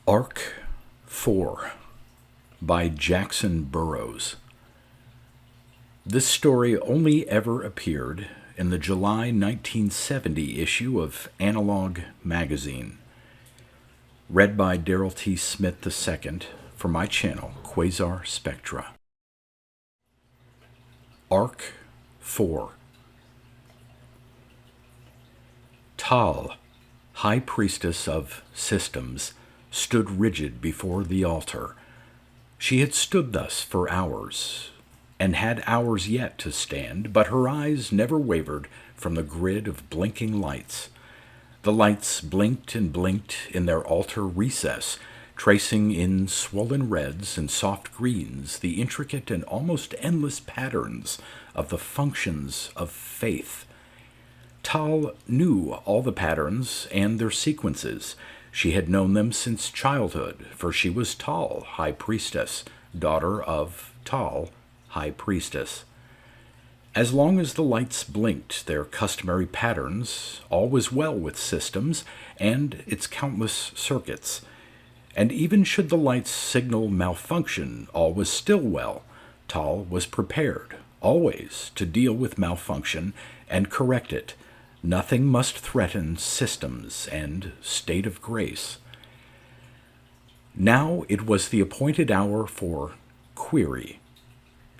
ARK IV by Jackson Burrows. This story only ever appeared in the July 1970 issue of Analog magazine. Read by Darrell T. Smith II for my channel, Quasar Spectra. ARK IV. Tal, High Priestess of Systems, stood rigid before the altar. She had stood thus for hours, and had hours yet to stand, but her eyes never wavered from the grid of blinking lights. The lights blinked and blinked in their altar recess, tracing in swollen reds and soft greens the intricate and almost endless patterns of the functions of faith. Tal knew all the patterns and their sequences. She had known them since childhood, for she was Tal, High Priestess, daughter of Tal, High Priestess. As long as the lights blinked their customary patterns, all was well with systems and its countless circuits. And even should the lights signal malfunction, all was still well. Tal was prepared, always, to deal with malfunction and correct it. Nothing must threaten systems and state of grace. Now it was the appointed hour for query.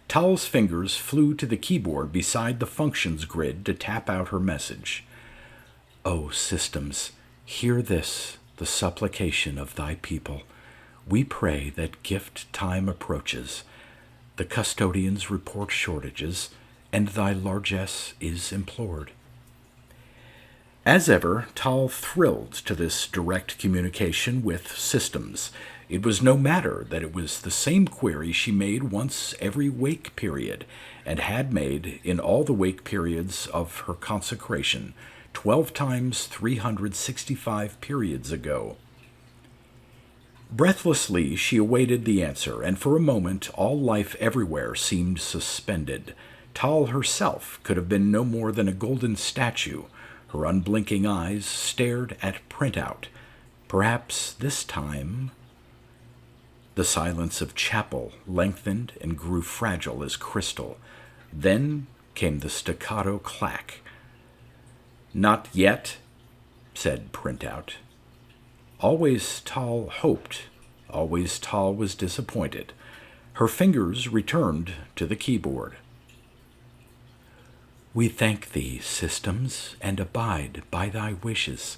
Tal's fingers flew to the keyboard beside the functions grid to tap out her message. O systems, hear this, the supplication of thy people. We pray that gift time approaches. The custodians report shortages, and thy largesse is implored. As ever, Tal thrilled to this direct communication with systems. It was no matter that it was the same query she made once every wake period, and had made in all the wake periods of her consecration, 12 times 365 periods ago. Breathlessly she awaited the answer, and for a moment all life everywhere seemed suspended. Tal herself could have been no more than a golden statue. Her unblinking eyes stared at printout. Perhaps this time... The silence of chapel lengthened and grew fragile as crystal. Then came the staccato clack. Not yet, said printout. Always Tal hoped. Always Tal was disappointed. Her fingers returned to the keyboard. We thank thee, systems, and abide by thy wishes.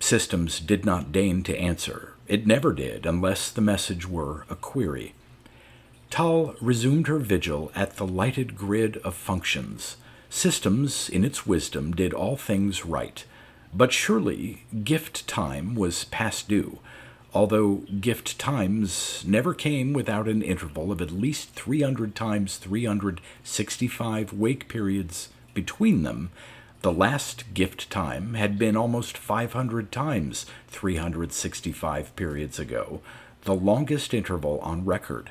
Systems did not deign to answer. It never did, unless the message were a query. Tal resumed her vigil at the lighted grid of functions. Systems, in its wisdom, did all things right. But surely gift time was past due, although gift times never came without an interval of at least 300 times 365 wake periods between them. The last gift time had been almost 500 times 365 periods ago, the longest interval on record.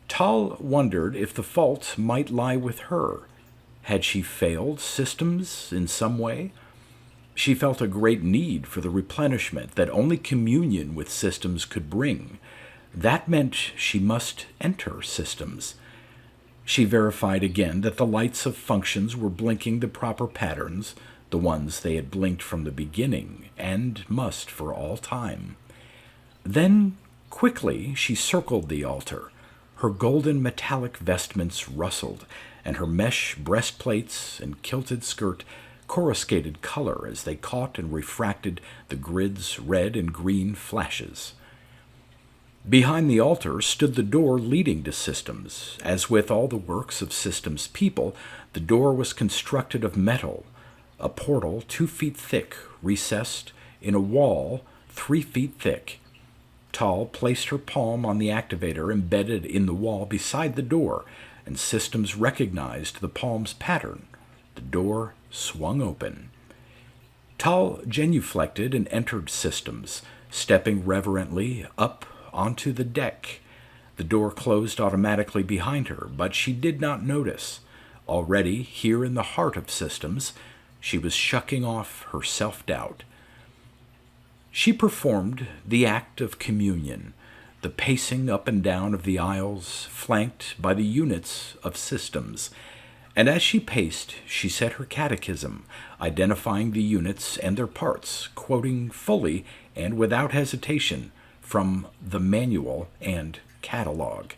Tal wondered if the fault might lie with her. Had she failed systems in some way? She felt a great need for the replenishment that only communion with systems could bring. That meant she must enter systems. She verified again that the lights of functions were blinking the proper patterns, the ones they had blinked from the beginning, and must for all time. Then, quickly, she circled the altar. Her golden metallic vestments rustled, and her mesh breastplates and kilted skirt coruscated color as they caught and refracted the grid's red and green flashes. Behind the altar stood the door leading to systems. As with all the works of systems people, the door was constructed of metal, a portal 2 feet thick, recessed in a wall 3 feet thick. Tal placed her palm on the activator embedded in the wall beside the door, and systems recognized the palm's pattern. The door swung open. Tal genuflected and entered systems, stepping reverently up onto the deck. The door closed automatically behind her, but she did not notice. Already, here in the heart of systems, she was shucking off her self-doubt. She performed the act of communion, the pacing up and down of the aisles, flanked by the units of systems. And as she paced, she said her catechism, identifying the units and their parts, quoting fully and without hesitation from the manual and catalog.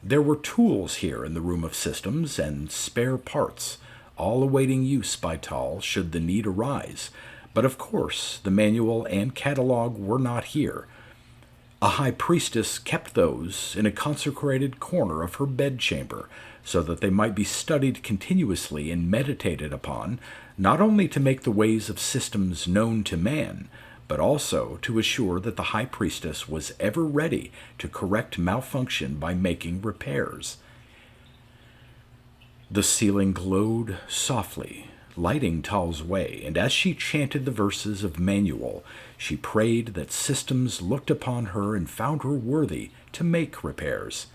There were tools here in the room of systems and spare parts, all awaiting use by Tal should the need arise. But of course, the manual and catalog were not here. A high priestess kept those in a consecrated corner of her bedchamber, so that they might be studied continuously and meditated upon, not only to make the ways of systems known to man, but also to assure that the high priestess was ever ready to correct malfunction by making repairs. The ceiling glowed softly, lighting Tal's way, and as she chanted the verses of manual, she prayed that systems looked upon her and found her worthy to make repairs.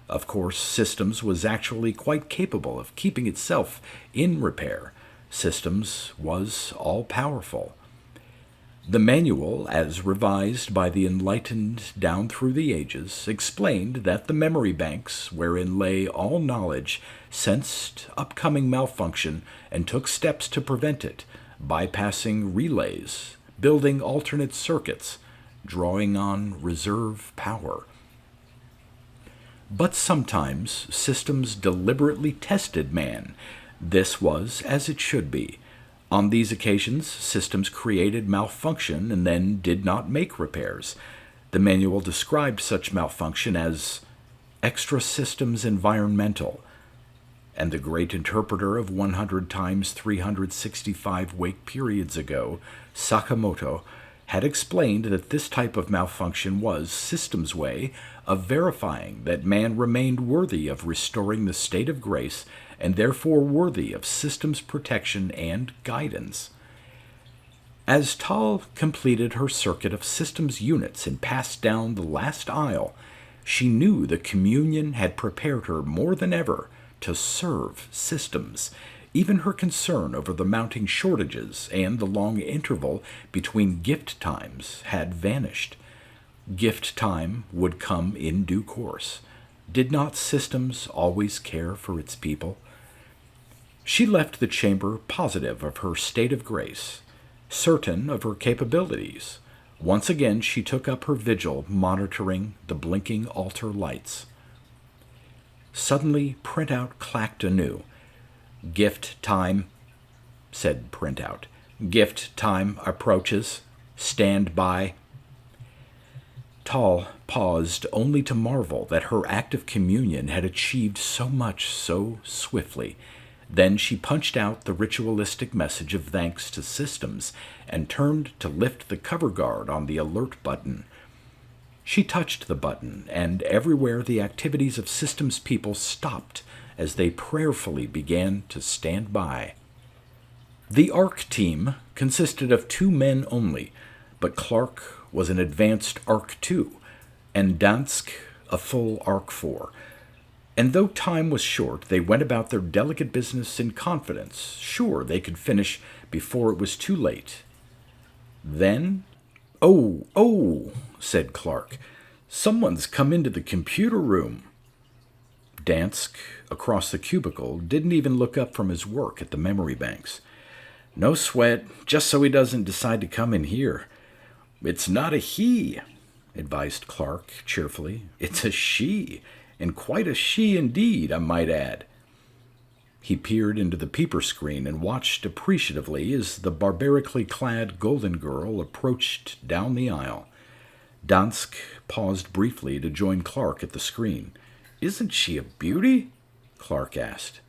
Of course, systems was actually quite capable of keeping itself in repair. Systems was all-powerful. The manual, as revised by the enlightened down through the ages, explained that the memory banks, wherein lay all knowledge, sensed upcoming malfunction and took steps to prevent it, bypassing relays, building alternate circuits, drawing on reserve power. But sometimes systems deliberately tested man. This was as it should be. On these occasions, systems created malfunction and then did not make repairs. The manual described such malfunction as extra systems environmental, and the great interpreter of 100 times 365 wake periods ago, Sakamoto, had explained that this type of malfunction was systems' way of verifying that man remained worthy of restoring the state of grace and therefore worthy of systems' protection and guidance. As Tal completed her circuit of systems units and passed down the last aisle, she knew the communion had prepared her more than ever to serve systems. Even her concern over the mounting shortages and the long interval between gift times had vanished. Gift time would come in due course. Did not systems always care for its people? She left the chamber positive of her state of grace, certain of her capabilities. Once again she took up her vigil, monitoring the blinking altar lights. Suddenly, printout clacked anew. "Gift time," said printout. "Gift time approaches. Stand by." Tal paused only to marvel that her act of communion had achieved so much so swiftly. Then she punched out the ritualistic message of thanks to systems and turned to lift the cover guard on the alert button. She touched the button, and everywhere the activities of systems people stopped as they prayerfully began to stand by. The ARK team consisted of 2 men only, but Clark was an advanced ARK II, and Dansk a full ARK IV. And though time was short, they went about their delicate business in confidence, sure they could finish before it was too late. Then, "Oh," said Clark. "Someone's come into the computer room." Dansk, across the cubicle, didn't even look up from his work at the memory banks. "No sweat, just so he doesn't decide to come in here." "It's not a he," advised Clark cheerfully. "It's a she, and quite a she indeed, I might add." He peered into the peeper screen and watched appreciatively as the barbarically clad golden girl approached down the aisle. Dansk paused briefly to join Clark at the screen. "Isn't she a beauty?" Clark asked.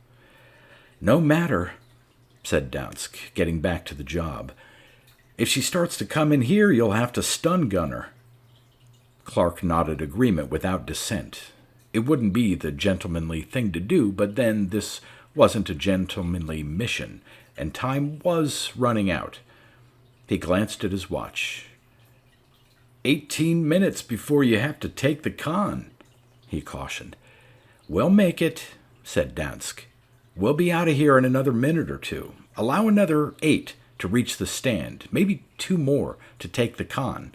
"No matter," said Dansk, getting back to the job. "If she starts to come in here, you'll have to stun gun her." Clark nodded agreement without dissent. It wouldn't be the gentlemanly thing to do, but then this wasn't a gentlemanly mission, and time was running out. He glanced at his watch. 18 minutes before you have to take the con," he cautioned. "We'll make it," said Dansk. "We'll be out of here in another minute or two. Allow another 8 to reach the stand, maybe 2 more to take the con.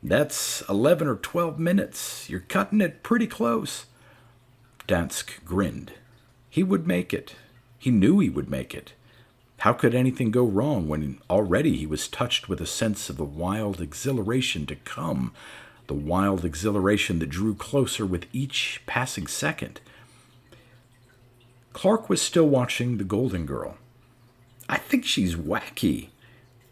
That's 11 or 12 minutes. You're cutting it pretty close. Dansk grinned. He would make it. He knew he would make it. How could anything go wrong when already he was touched with a sense of the wild exhilaration to come, the wild exhilaration that drew closer with each passing second? Clark was still watching the Golden Girl. I think she's wacky.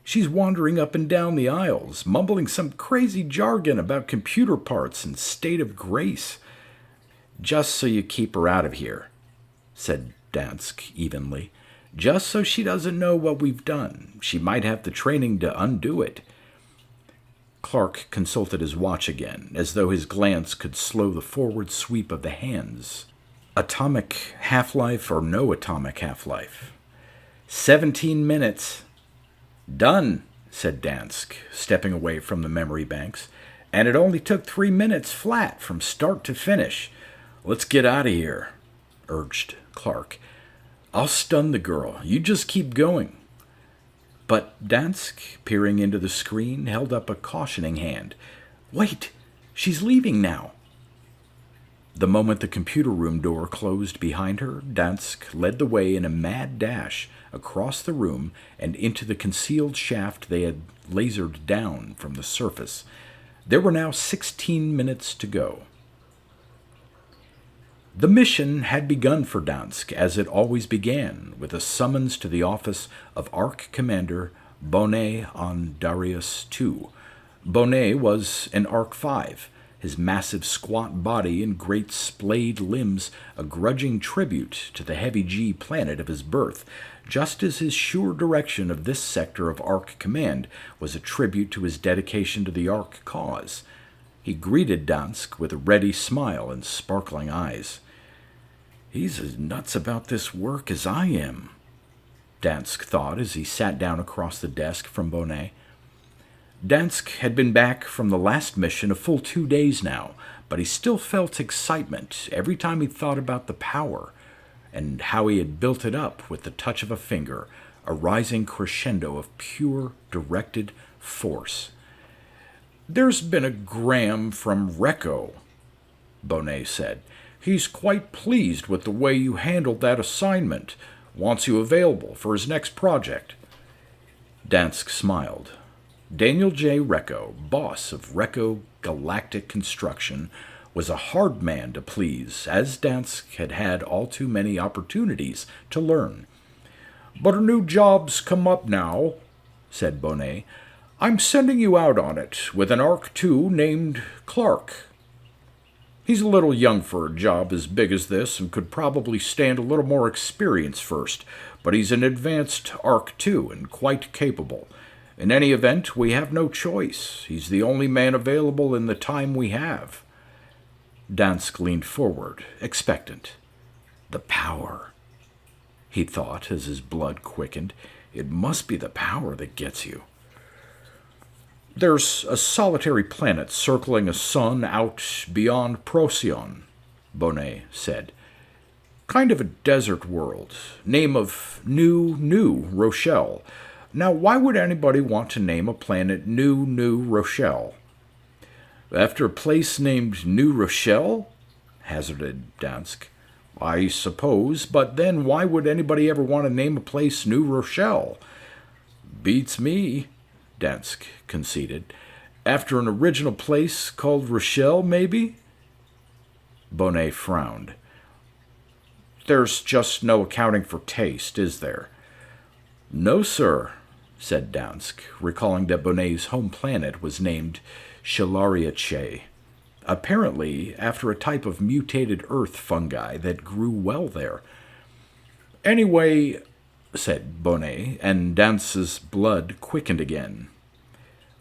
She's wandering up and down the aisles, mumbling some crazy jargon about computer parts and state of grace. Just so you keep her out of here, said Dansk evenly. Just so she doesn't know what we've done. She might have the training to undo it. Clark consulted his watch again, as though his glance could slow the forward sweep of the hands. Atomic half-life or no atomic half-life? 17 minutes. Done, said Dansk, stepping away from the memory banks. And it only took 3 minutes flat from start to finish. Let's get out of here, urged Clark. I'll stun the girl. You just keep going. But Dansk, peering into the screen, held up a cautioning hand. Wait, she's leaving now. The moment the computer room door closed behind her, Dansk led the way in a mad dash across the room and into the concealed shaft they had lasered down from the surface. There were now 16 minutes to go. The mission had begun for Dansk, as it always began, with a summons to the office of ARK Commander Bonnet on Darius II. Bonnet was an ARK IV, his massive squat body and great splayed limbs a grudging tribute to the heavy-G planet of his birth, just as his sure direction of this sector of ARK Command was a tribute to his dedication to the ARK cause. He greeted Dansk with a ready smile and sparkling eyes. He's as nuts about this work as I am, Dansk thought as he sat down across the desk from Bonnet. Dansk had been back from the last mission a full 2 days now, but he still felt excitement every time he thought about the power and how he had built it up with the touch of a finger, a rising crescendo of pure, directed force. There's been a gram from Recco, Bonnet said. He's quite pleased with the way you handled that assignment. Wants you available for his next project. Dansk smiled. Daniel J. Recco, boss of Recco Galactic Construction, was a hard man to please, as Dansk had had all too many opportunities to learn. But a new job's come up now, said Bonnet. I'm sending you out on it with an ARK II named Clark. He's a little young for a job as big as this and could probably stand a little more experience first, but he's an advanced ARK II and quite capable. In any event, we have no choice. He's the only man available in the time we have. Dansk leaned forward, expectant. The power, he thought as his blood quickened. It must be the power that gets you. There's a solitary planet circling a sun out beyond Procyon, Bonnet said. Kind of a desert world. Name of New Rochelle. Now, why would anybody want to name a planet New Rochelle? After a place named New Rochelle? Hazarded Dansk. I suppose, but then why would anybody ever want to name a place New Rochelle? Beats me, Dansk conceded. After an original place called Rochelle, maybe? Bonnet frowned. There's just no accounting for taste, is there? No, sir, said Dansk, recalling that Bonnet's home planet was named Shilariache, apparently after a type of mutated earth fungi that grew well there. Anyway, said Bonnet, and Dansk's blood quickened again.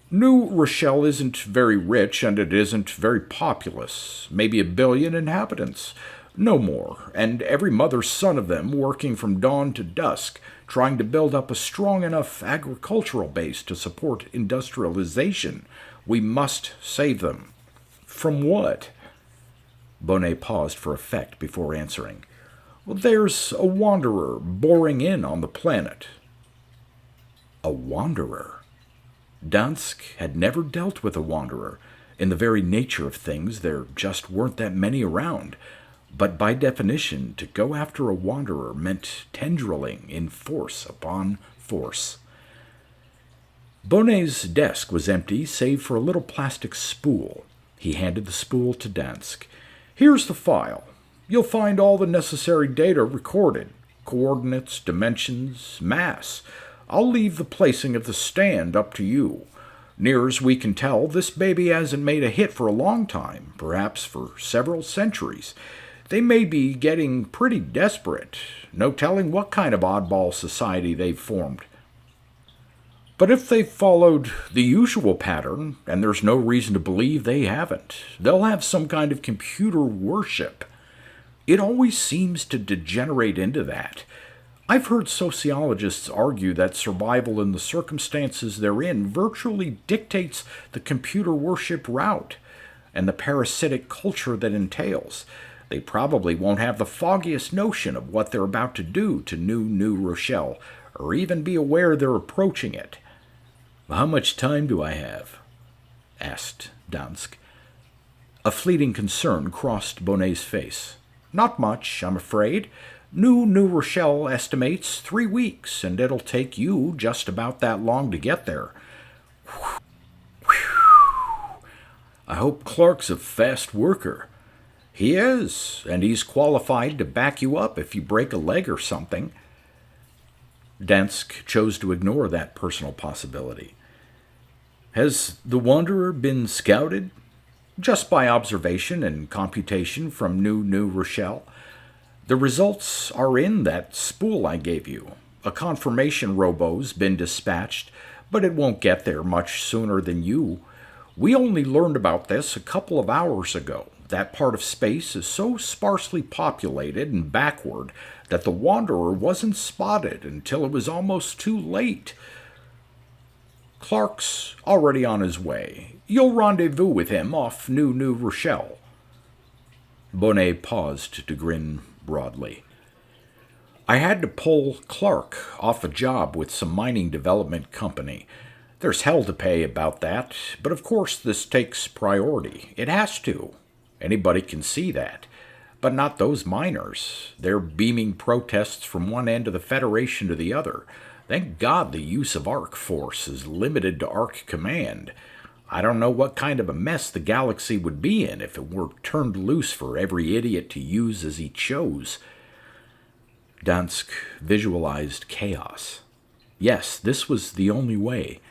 New Rochelle isn't very rich, and it isn't very populous. Maybe 1 billion inhabitants. No more, and every mother's son of them working from dawn to dusk, trying to build up a strong enough agricultural base to support industrialization. We must save them. From what? Bonnet paused for effect before answering. Well, there's a wanderer boring in on the planet. A wanderer. Dansk had never dealt with a wanderer. In the very nature of things, there just weren't that many around. But by definition, to go after a wanderer meant tendriling in force upon force. Bonnet's desk was empty, save for a little plastic spool. He handed the spool to Dansk. "Here's the file. You'll find all the necessary data recorded. Coordinates, dimensions, mass. I'll leave the placing of the stand up to you. Near as we can tell, this baby hasn't made a hit for a long time, perhaps for several centuries. They may be getting pretty desperate. No telling what kind of oddball society they've formed. But if they've followed the usual pattern, and there's no reason to believe they haven't, they'll have some kind of computer worship. It always seems to degenerate into that. I've heard sociologists argue that survival in the circumstances they're in virtually dictates the computer worship route and the parasitic culture that entails. They probably won't have the foggiest notion of what they're about to do to New Rochelle, or even be aware they're approaching it." "How much time do I have?" asked Dansk. A fleeting concern crossed Bonnet's face. "Not much, I'm afraid. New Rochelle estimates 3 weeks, and it'll take you just about that long to get there." "I hope Clark's a fast worker." "He is, and he's qualified to back you up if you break a leg or something." Dansk chose to ignore that personal possibility. "Has the Wanderer been scouted?" "Just by observation and computation from New Rochelle. The results are in that spool I gave you. A confirmation robo's been dispatched, but it won't get there much sooner than you. We only learned about this a couple of hours ago. That part of space is so sparsely populated and backward that the Wanderer wasn't spotted until it was almost too late. Clark's already on his way. You'll rendezvous with him off New Rochelle." Bonnet paused to grin broadly. "I had to pull Clark off a job with some mining development company. There's hell to pay about that, but of course this takes priority. It has to. Anybody can see that. But not those miners. They're beaming protests from one end of the Federation to the other. Thank God the use of ARK Force is limited to ARK Command. I don't know what kind of a mess the galaxy would be in if it were turned loose for every idiot to use as he chose." Dansk visualized chaos. Yes, this was the only way.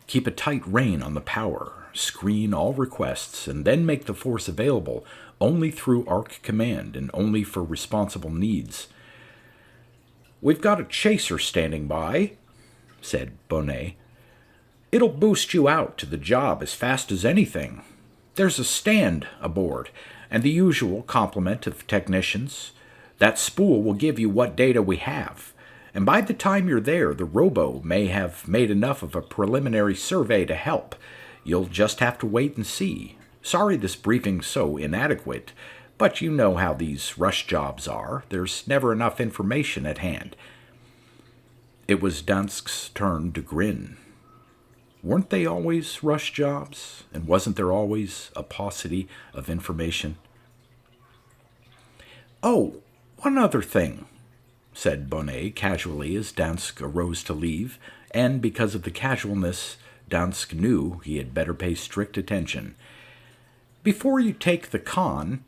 Keep a tight rein on the power, screen all requests, and then make the Force available only through ARK Command and only for responsible needs. "We've got a chaser standing by," said Bonnet. "It'll boost you out to the job as fast as anything. There's a stand aboard, and the usual complement of technicians. That spool will give you what data we have, and by the time you're there, the robo may have made enough of a preliminary survey to help. You'll just have to wait and see. Sorry this briefing's so inadequate, but you know how these rush jobs are. There's never enough information at hand." It was Dansk's turn to grin. Weren't they always rush jobs? And wasn't there always a paucity of information? "Oh, one other thing," said Bonnet casually as Dansk arose to leave, and because of the casualness, Dansk knew he had better pay strict attention. "Before you take the con,"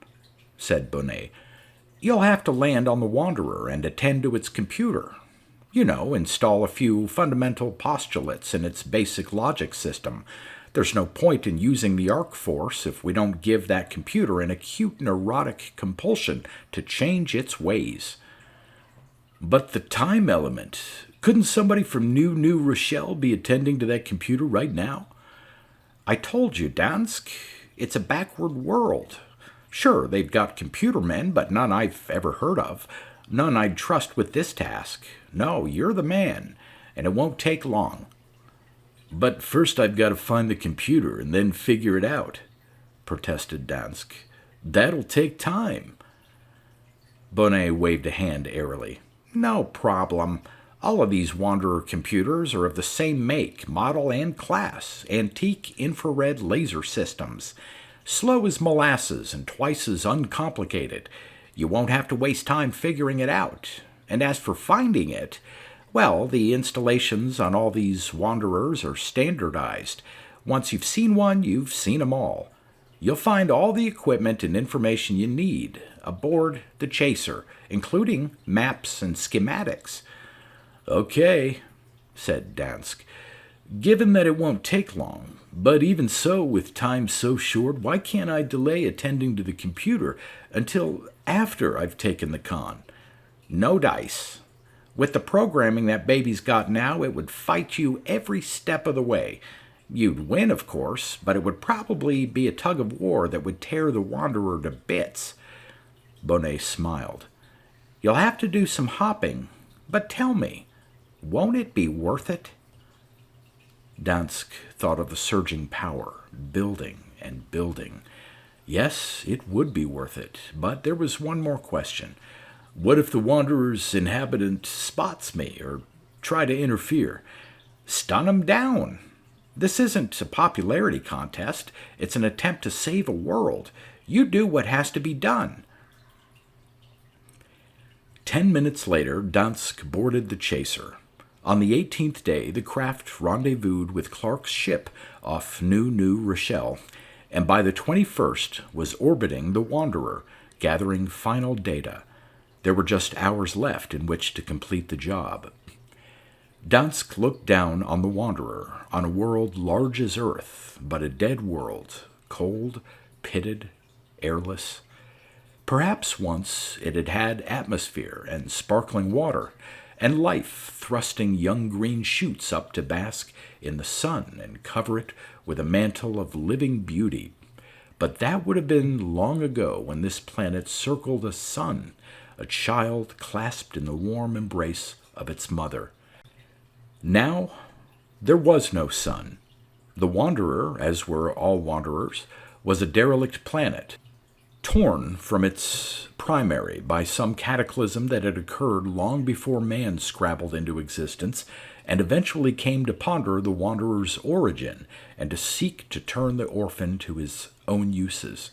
said Bonnet, "you'll have to land on the Wanderer and attend to its computer. You know, install a few fundamental postulates in its basic logic system. There's no point in using the ARK Force if we don't give that computer an acute neurotic compulsion to change its ways." "But the time element. Couldn't somebody from New Rochelle be attending to that computer right now?" "I told you, Dansk, it's a backward world. Sure, they've got computer men, but none I've ever heard of. None I'd trust with this task. No, you're the man, and it won't take long." "But first I've got to find the computer and then figure it out," protested Dansk. "That'll take time." Bonnet waved a hand airily. "No problem. All of these Wanderer computers are of the same make, model, and class, antique infrared laser systems. Slow as molasses and twice as uncomplicated. You won't have to waste time figuring it out. And as for finding it, well, the installations on all these Wanderers are standardized. Once you've seen one, you've seen 'em all. You'll find all the equipment and information you need aboard the Chaser, including maps and schematics. Okay, said Dansk, given that it won't take long. But even so, with time so short, why can't I delay attending to the computer until after I've taken the con? No dice. With the programming that baby's got now, it would fight you every step of the way. You'd win, of course, but it would probably be a tug of war that would tear the Wanderer to bits. Bonnet smiled. You'll have to do some hopping, but tell me, won't it be worth it? Dansk thought of the surging power, building and building. Yes, it would be worth it, but there was one more question. What if the Wanderer's inhabitant spots me or try to interfere? Stun 'em down. This isn't a popularity contest. It's an attempt to save a world. You do what has to be done. 10 minutes later, Dansk boarded the Chaser. On the 18th day, the craft rendezvoused with Clark's ship off New Rochelle, and by the 21st was orbiting the Wanderer, gathering final data. There were just hours left in which to complete the job. Dansk looked down on the Wanderer, on a world large as Earth, but a dead world, cold, pitted, airless. Perhaps once it had had atmosphere and sparkling water, and life thrusting young green shoots up to bask in the sun and cover it with a mantle of living beauty. But that would have been long ago when this planet circled a sun, a child clasped in the warm embrace of its mother. Now, there was no sun. The Wanderer, as were all Wanderers, was a derelict planet, torn from its primary by some cataclysm that had occurred long before man scrabbled into existence and eventually came to ponder the Wanderer's origin and to seek to turn the orphan to his own uses.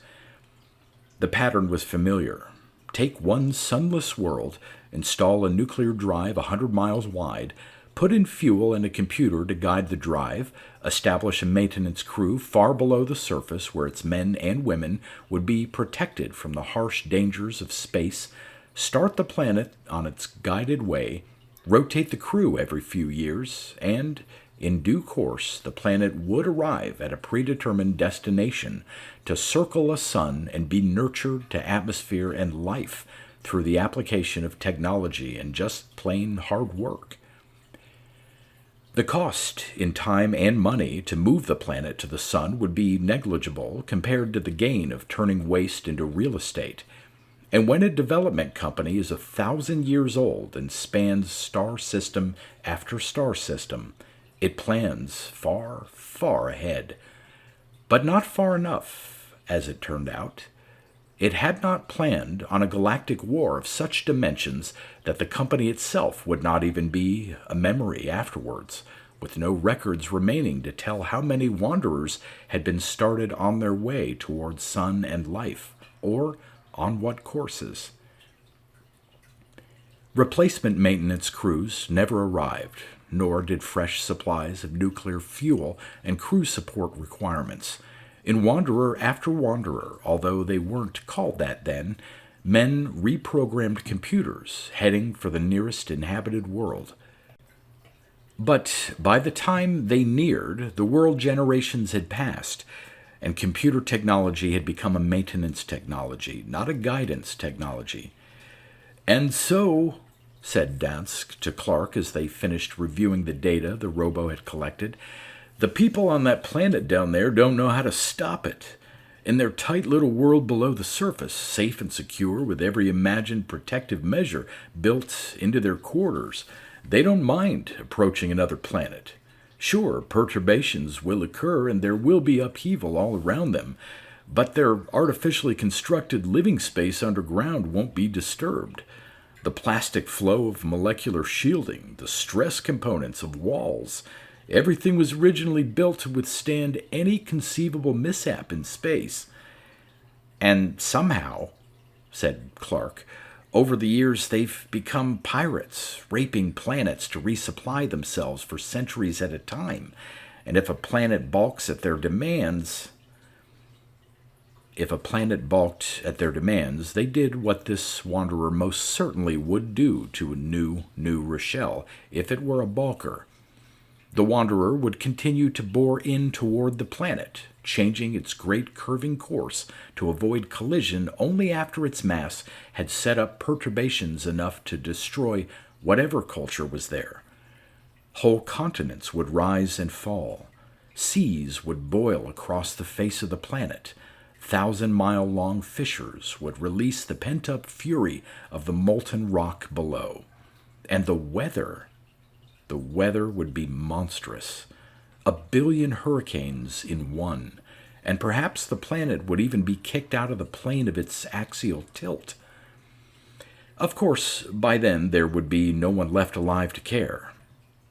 The pattern was familiar. Take one sunless world, install a nuclear drive 100 miles wide, put in fuel and a computer to guide the drive, establish a maintenance crew far below the surface where its men and women would be protected from the harsh dangers of space, start the planet on its guided way, rotate the crew every few years, and, in due course, the planet would arrive at a predetermined destination to circle a sun and be nurtured to atmosphere and life through the application of technology and just plain hard work. The cost in time and money to move the planet to the sun would be negligible compared to the gain of turning waste into real estate. And when a development company is 1,000 years old and spans star system after star system, it plans far, far ahead. But not far enough, as it turned out. It had not planned on a galactic war of such dimensions that the company itself would not even be a memory afterwards, with no records remaining to tell how many Wanderers had been started on their way towards sun and life, or on what courses. Replacement maintenance crews never arrived, nor did fresh supplies of nuclear fuel and crew support requirements. In Wanderer after Wanderer, although they weren't called that then, men reprogrammed computers, heading for the nearest inhabited world. But by the time they neared, the world generations had passed, and computer technology had become a maintenance technology, not a guidance technology. And so, said Dansk to Clark as they finished reviewing the data the robo had collected, the people on that planet down there don't know how to stop it. In their tight little world below the surface, safe and secure with every imagined protective measure built into their quarters, they don't mind approaching another planet. Sure, perturbations will occur and there will be upheaval all around them, but their artificially constructed living space underground won't be disturbed. The plastic flow of molecular shielding, the stress components of walls, everything was originally built to withstand any conceivable mishap in space. And somehow, said Clark, over the years they've become pirates, raping planets to resupply themselves for centuries at a time. And if a planet balks at their demands, they did what this wanderer most certainly would do to a New Rochelle if it were a balker. The wanderer would continue to bore in toward the planet, changing its great curving course to avoid collision only after its mass had set up perturbations enough to destroy whatever culture was there. Whole continents would rise and fall. Seas would boil across the face of the planet. 1,000-mile-long fissures would release the pent-up fury of the molten rock below. And the weather would be monstrous. 1 billion hurricanes in one, and perhaps the planet would even be kicked out of the plane of its axial tilt. Of course, by then there would be no one left alive to care.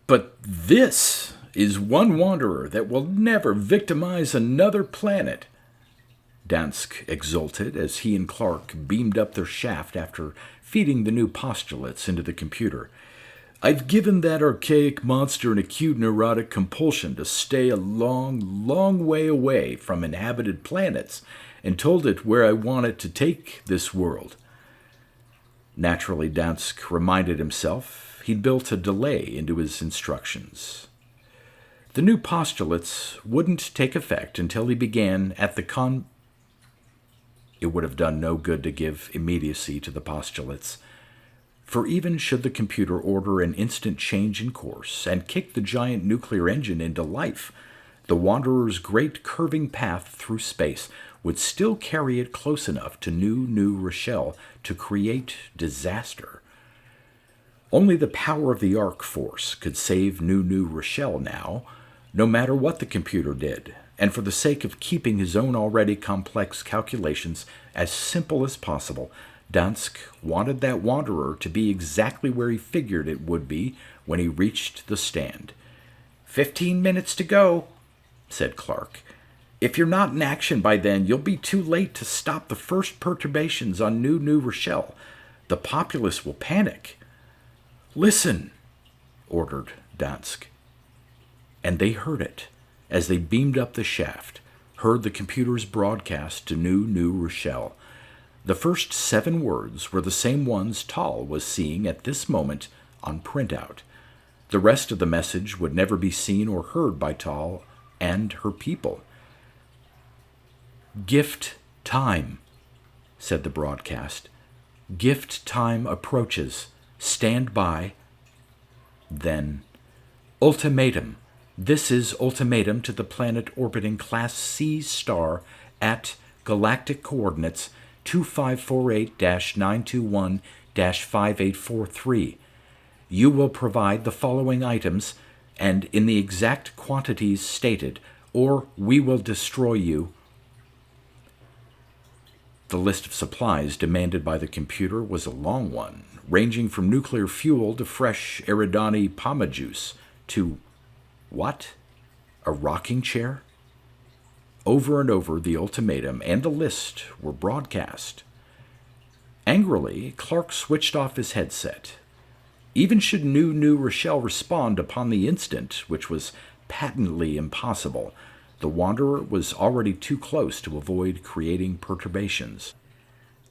But this is one wanderer that will never victimize another planet, Dansk exulted as he and Clark beamed up their shaft after feeding the new postulates into the computer. I've given that archaic monster an acute neurotic compulsion to stay a long, long way away from inhabited planets and told it where I want it to take this world. Naturally, Dansk reminded himself he'd built a delay into his instructions. The new postulates wouldn't take effect until he began at the It would have done no good to give immediacy to the postulates. For even should the computer order an instant change in course and kick the giant nuclear engine into life, the Wanderer's great curving path through space would still carry it close enough to New Rochelle to create disaster. Only the power of the ARK force could save New Rochelle now, no matter what the computer did, and for the sake of keeping his own already complex calculations as simple as possible, Dansk wanted that wanderer to be exactly where he figured it would be when he reached the stand. 15 minutes to go, said Clark. If you're not in action by then, you'll be too late to stop the first perturbations on New Rochelle. The populace will panic. Listen, ordered Dansk. And they heard it as they beamed up the shaft, heard the computer's broadcast to New Rochelle. The first 7 words were the same ones Tal was seeing at this moment on printout. The rest of the message would never be seen or heard by Tal and her people. Gift time, said the broadcast. Gift time approaches. Stand by. Then, ultimatum. This is ultimatum to the planet orbiting Class C star at galactic coordinates 2548-921-5843. You will provide the following items, and in the exact quantities stated, or we will destroy you. The list of supplies demanded by the computer was a long one, ranging from nuclear fuel to fresh Eridani Pama juice to, what? A rocking chair? Over and over, the ultimatum and the list were broadcast. Angrily, Clark switched off his headset. Even should New Rochelle respond upon the instant, which was patently impossible, the Wanderer was already too close to avoid creating perturbations.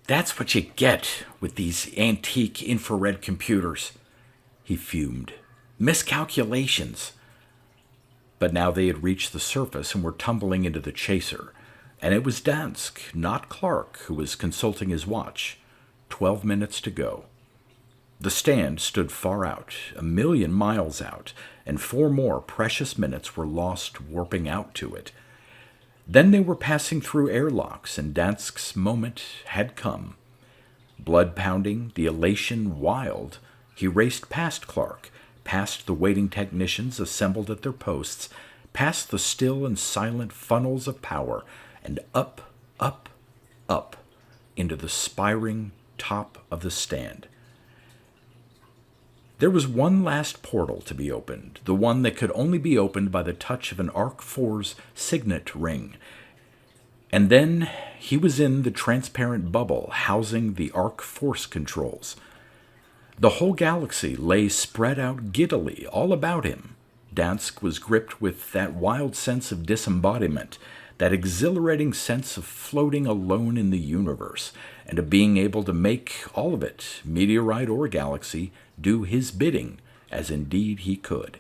That's what you get with these antique infrared computers, he fumed. Miscalculations. But now they had reached the surface and were tumbling into the chaser, and it was Dansk, not Clark, who was consulting his watch. 12 minutes to go. The stand stood far out, 1,000,000 miles out, and 4 more precious minutes were lost warping out to it. Then they were passing through airlocks, and Dansk's moment had come. Blood pounding, the elation wild, he raced past Clark, past the waiting technicians assembled at their posts, past the still and silent funnels of power, and up, up, up, into the spiring top of the stand. There was one last portal to be opened, the one that could only be opened by the touch of an ARK IV's signet ring. And then he was in the transparent bubble housing the ARK force controls. The whole galaxy lay spread out giddily all about him. Dansk was gripped with that wild sense of disembodiment, that exhilarating sense of floating alone in the universe, and of being able to make all of it, meteorite or galaxy, do his bidding, as indeed he could.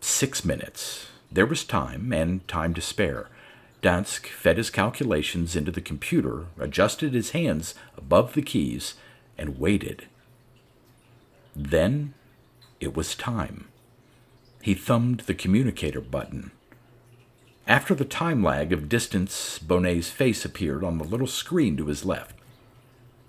6 minutes. There was time, and time to spare. Dansk fed his calculations into the computer, adjusted his hands above the keys, and waited. Then it was time. He thumbed the communicator button. After the time lag of distance, Bonnet's face appeared on the little screen to his left.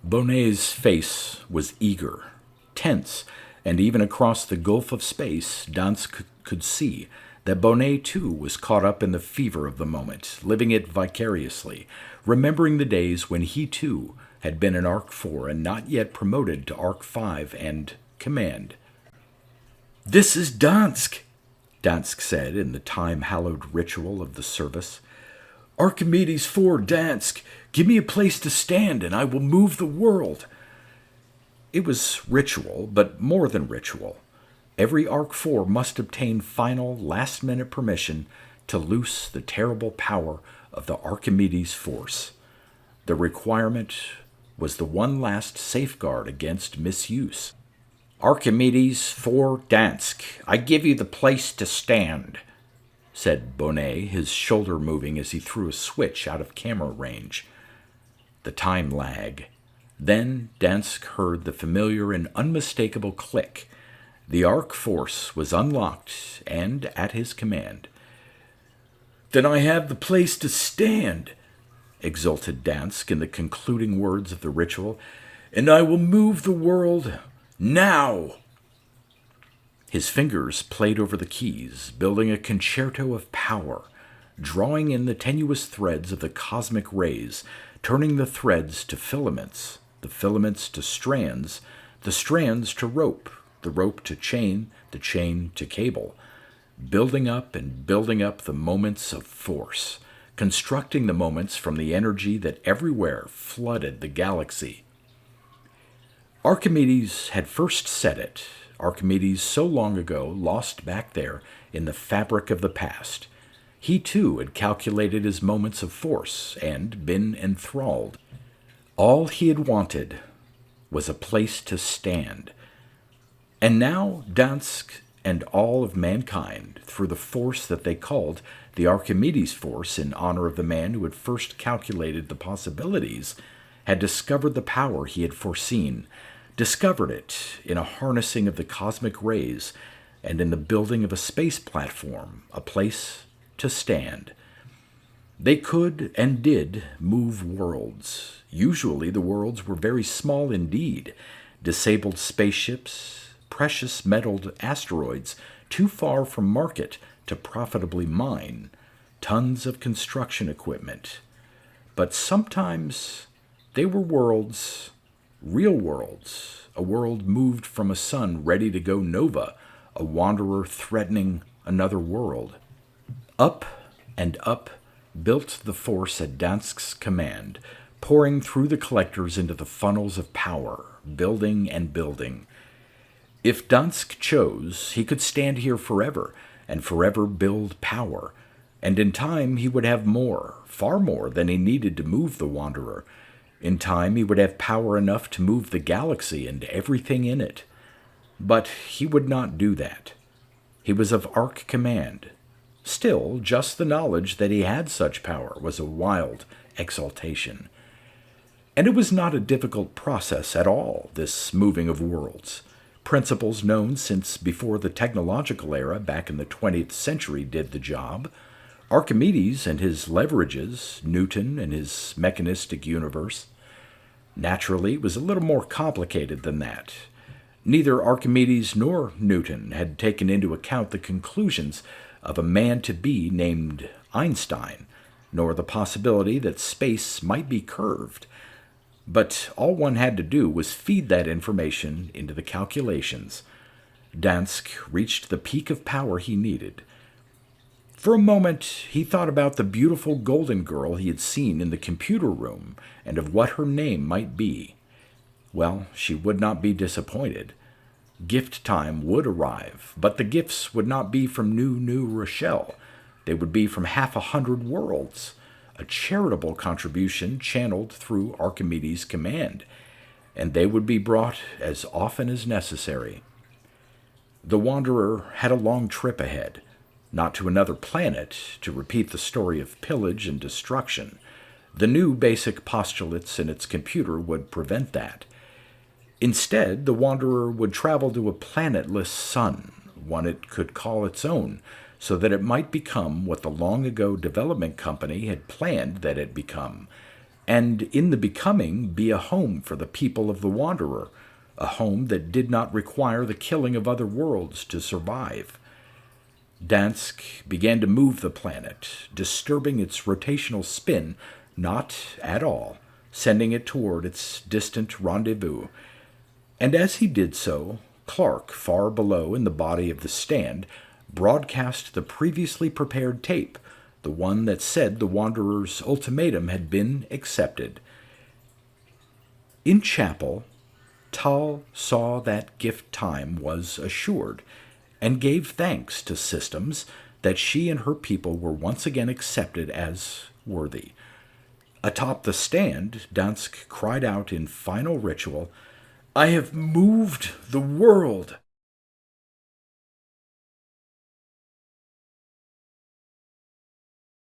Bonnet's face was eager, tense, and even across the gulf of space, Dansk could see that Bonnet too was caught up in the fever of the moment, living it vicariously, remembering the days when he too had been an ARK IV and not yet promoted to ARK V and command. "This is Dansk," Dansk said in the time-hallowed ritual of the service. "Archimedes IV, Dansk, give me a place to stand and I will move the world." It was ritual, but more than ritual. Every ARK IV must obtain final, last-minute permission to loose the terrible power of the Archimedes force. The requirement was the one last safeguard against misuse. "Archimedes IV Dansk, I give you the place to stand," said Bonnet, his shoulder moving as he threw a switch out of camera range. The time lag. Then Dansk heard the familiar and unmistakable click. The ARK force was unlocked and at his command. "Then I have the place to stand," exulted Dansk in the concluding words of the ritual, "and I will move the world now." His fingers played over the keys, building a concerto of power, drawing in the tenuous threads of the cosmic rays, turning the threads to filaments, the filaments to strands, the strands to rope, the rope to chain, the chain to cable, building up and building up the moments of force, constructing the moments from the energy that everywhere flooded the galaxy. Archimedes had first said it, Archimedes so long ago lost back there in the fabric of the past. He too had calculated his moments of force and been enthralled. All he had wanted was a place to stand. And now Dansk and all of mankind, through the force that they called the Archimedes force in honor of the man who had first calculated the possibilities, had discovered the power he had foreseen, discovered it in a harnessing of the cosmic rays and in the building of a space platform, a place to stand. They could and did move worlds. Usually the worlds were very small indeed, disabled spaceships, precious metalled asteroids too far from market to profitably mine, tons of construction equipment. But sometimes they were worlds, real worlds, a world moved from a sun ready to go nova, a wanderer threatening another world. Up and up built the force at Dansk's command, pouring through the collectors into the funnels of power, building and building. If Dansk chose, he could stand here forever, and forever build power, and in time he would have more, far more than he needed to move the Wanderer. In time he would have power enough to move the galaxy and everything in it. But he would not do that. He was of ARK command. Still, just the knowledge that he had such power was a wild exaltation. And it was not a difficult process at all, this moving of worlds. Principles known since before the technological era back in the 20th century did the job. Archimedes and his leverages, Newton and his mechanistic universe. Naturally, it was a little more complicated than that. Neither Archimedes nor Newton had taken into account the conclusions of a man-to-be named Einstein, nor the possibility that space might be curved. But all one had to do was feed that information into the calculations. Dansk reached the peak of power he needed. For a moment, he thought about the beautiful golden girl he had seen in the computer room and of what her name might be. Well, she would not be disappointed. Gift time would arrive, but the gifts would not be from New Rochelle. They would be from 100 worlds, a charitable contribution channeled through Archimedes' command, and they would be brought as often as necessary. The Wanderer had a long trip ahead, not to another planet to repeat the story of pillage and destruction. The new basic postulates in its computer would prevent that. Instead, the Wanderer would travel to a planetless sun, one it could call its own, so that it might become what the long-ago development company had planned that it become, and in the becoming be a home for the people of the Wanderer, a home that did not require the killing of other worlds to survive. Dansk began to move the planet, disturbing its rotational spin not at all, sending it toward its distant rendezvous. And as he did so, Clark, far below in the body of the stand, broadcast the previously prepared tape, the one that said the Wanderer's ultimatum had been accepted. In chapel, Tal saw that gift time was assured, and gave thanks to systems that she and her people were once again accepted as worthy. Atop the stand, Dansk cried out in final ritual, "I have moved the world!"